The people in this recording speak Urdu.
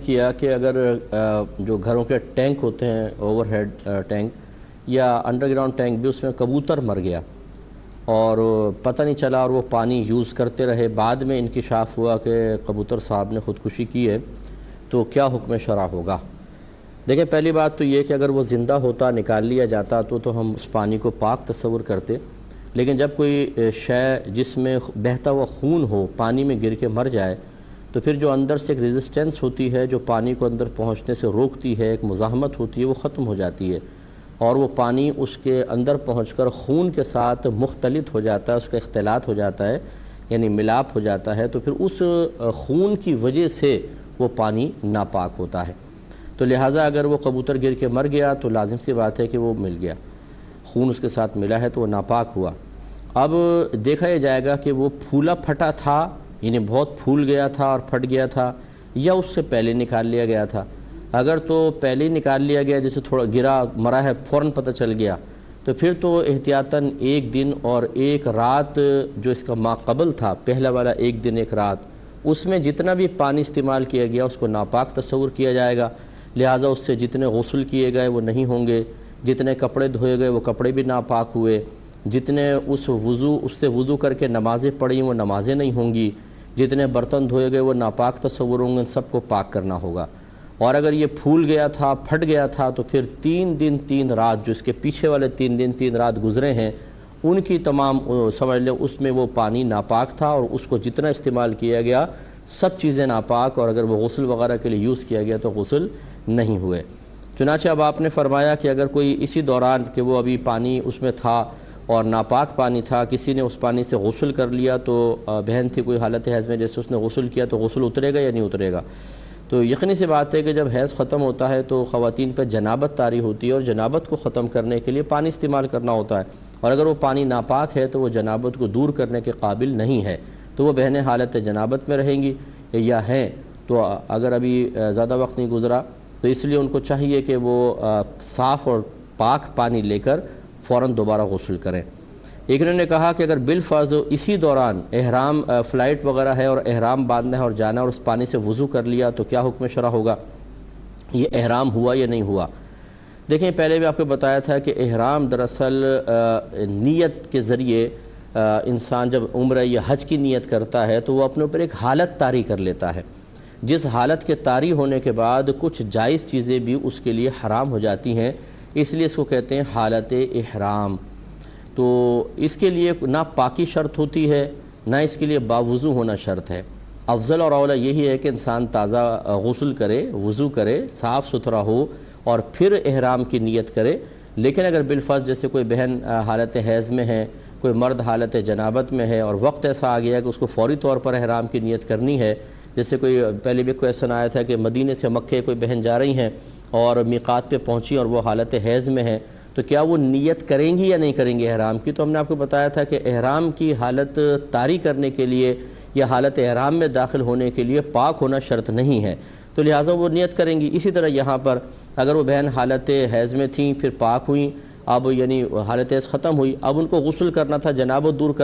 کیا کہ اگر جو گھروں کے ٹینک ہوتے ہیں اوور ہیڈ ٹینک یا انڈر گراؤنڈ ٹینک بھی، اس میں کبوتر مر گیا اور پتہ نہیں چلا اور وہ پانی یوز کرتے رہے، بعد میں انکشاف ہوا کہ کبوتر صاحب نے خودکشی کی ہے، تو کیا حکم شرع ہوگا؟ دیکھیں، پہلی بات تو یہ کہ اگر وہ زندہ ہوتا، نکال لیا جاتا تو ہم اس پانی کو پاک تصور کرتے، لیکن جب کوئی شے جس میں بہتا ہوا خون ہو پانی میں گر کے مر جائے تو پھر جو اندر سے ایک ریزسٹنس ہوتی ہے جو پانی کو اندر پہنچنے سے روکتی ہے، ایک مزاحمت ہوتی ہے، وہ ختم ہو جاتی ہے اور وہ پانی اس کے اندر پہنچ کر خون کے ساتھ مختلط ہو جاتا ہے، اس کا اختلاط ہو جاتا ہے، یعنی ملاپ ہو جاتا ہے، تو پھر اس خون کی وجہ سے وہ پانی ناپاک ہوتا ہے۔ تو لہٰذا اگر وہ کبوتر گر کے مر گیا تو لازم سی بات ہے کہ وہ مل گیا، خون اس کے ساتھ ملا ہے تو وہ ناپاک ہوا۔ اب دیکھا یہ جائے گا کہ وہ پھولا پھٹا تھا، یعنی بہت پھول گیا تھا اور پھٹ گیا تھا، یا اس سے پہلے نکال لیا گیا تھا۔ اگر تو پہلے ہی نکال لیا گیا، جیسے تھوڑا گرا مرا ہے فوراً پتہ چل گیا، تو پھر تو احتیاطاً ایک دن اور ایک رات جو اس کا ماقبل تھا، پہلا والا ایک دن ایک رات، اس میں جتنا بھی پانی استعمال کیا گیا اس کو ناپاک تصور کیا جائے گا، لہٰذا اس سے جتنے غسل کیے گئے وہ نہیں ہوں گے، جتنے کپڑے دھوئے گئے وہ کپڑے بھی ناپاک ہوئے، جتنے اس سے وضو کر کے نمازیں پڑھیں وہ نمازیں نہیں ہوں گی، جتنے برتن دھوئے گئے وہ ناپاک تصور ہوں گے، ان سب کو پاک کرنا ہوگا۔ اور اگر یہ پھول گیا تھا، پھٹ گیا تھا، تو پھر 3 دن 3 رات جو اس کے پیچھے والے 3 دن 3 رات گزرے ہیں، ان کی تمام سمجھ لیں اس میں وہ پانی ناپاک تھا اور اس کو جتنا استعمال کیا گیا سب چیزیں ناپاک، اور اگر وہ غسل وغیرہ کے لیے یوز کیا گیا تو غسل نہیں ہوئے۔ چنانچہ اب آپ نے فرمایا کہ اگر کوئی اسی دوران کہ وہ ابھی پانی اس میں تھا اور ناپاک پانی تھا، کسی نے اس پانی سے غسل کر لیا، تو بہن تھی کوئی حالت حیض میں، جیسے اس نے غسل کیا تو غسل اترے گا یا نہیں اترے گا؟ تو یقینی سی بات ہے کہ جب حیض ختم ہوتا ہے تو خواتین پہ جنابت طاری ہوتی ہے اور جنابت کو ختم کرنے کے لیے پانی استعمال کرنا ہوتا ہے، اور اگر وہ پانی ناپاک ہے تو وہ جنابت کو دور کرنے کے قابل نہیں ہے، تو وہ بہنیں حالت جنابت میں رہیں گی یا ہیں، تو اگر ابھی زیادہ وقت نہیں گزرا تو اس لیے ان کو چاہیے کہ وہ صاف اور پاک پانی لے کر فوراً دوبارہ غسل کریں۔ ایک انہوں نے کہا کہ اگر بالفرض اسی دوران احرام فلائٹ وغیرہ ہے اور احرام باندھنا ہے اور جانا اور اس پانی سے وضو کر لیا تو کیا حکم شرع ہوگا؟ یہ احرام ہوا یا نہیں ہوا؟ دیکھیں، پہلے بھی آپ کو بتایا تھا کہ احرام دراصل نیت کے ذریعے انسان جب عمرہ یا حج کی نیت کرتا ہے تو وہ اپنے اوپر ایک حالت طاری کر لیتا ہے، جس حالت کے طاری ہونے کے بعد کچھ جائز چیزیں بھی اس کے لیے حرام ہو جاتی ہیں، اس لیے اس کو کہتے ہیں حالت احرام۔ تو اس کے لیے نہ پاکی شرط ہوتی ہے، نہ اس کے لیے باوضو ہونا شرط ہے۔ افضل اور اولا یہی ہے کہ انسان تازہ غسل کرے، وضو کرے، صاف ستھرا ہو اور پھر احرام کی نیت کرے۔ لیکن اگر بالفرض جیسے کوئی بہن حالت حیض میں ہے، کوئی مرد حالت جنابت میں ہے اور وقت ایسا آ گیا کہ اس کو فوری طور پر احرام کی نیت کرنی ہے، جیسے کوئی پہلے بھی کویسچن آیا تھا کہ مدینے سے مکہ کوئی بہن جا رہی ہیں اور میقات پہ پہنچی اور وہ حالت حیض میں ہے، تو کیا وہ نیت کریں گی یا نہیں کریں گی احرام کی؟ تو ہم نے آپ کو بتایا تھا کہ احرام کی حالت طاری کرنے کے لیے یا حالت احرام میں داخل ہونے کے لیے پاک ہونا شرط نہیں ہے، تو لہٰذا وہ نیت کریں گی۔ اسی طرح یہاں پر اگر وہ بہن حالت حیض میں تھیں، پھر پاک ہوئیں، اب یعنی حالت حیض ختم ہوئی، اب ان کو غسل کرنا تھا، جنابت دور کرنا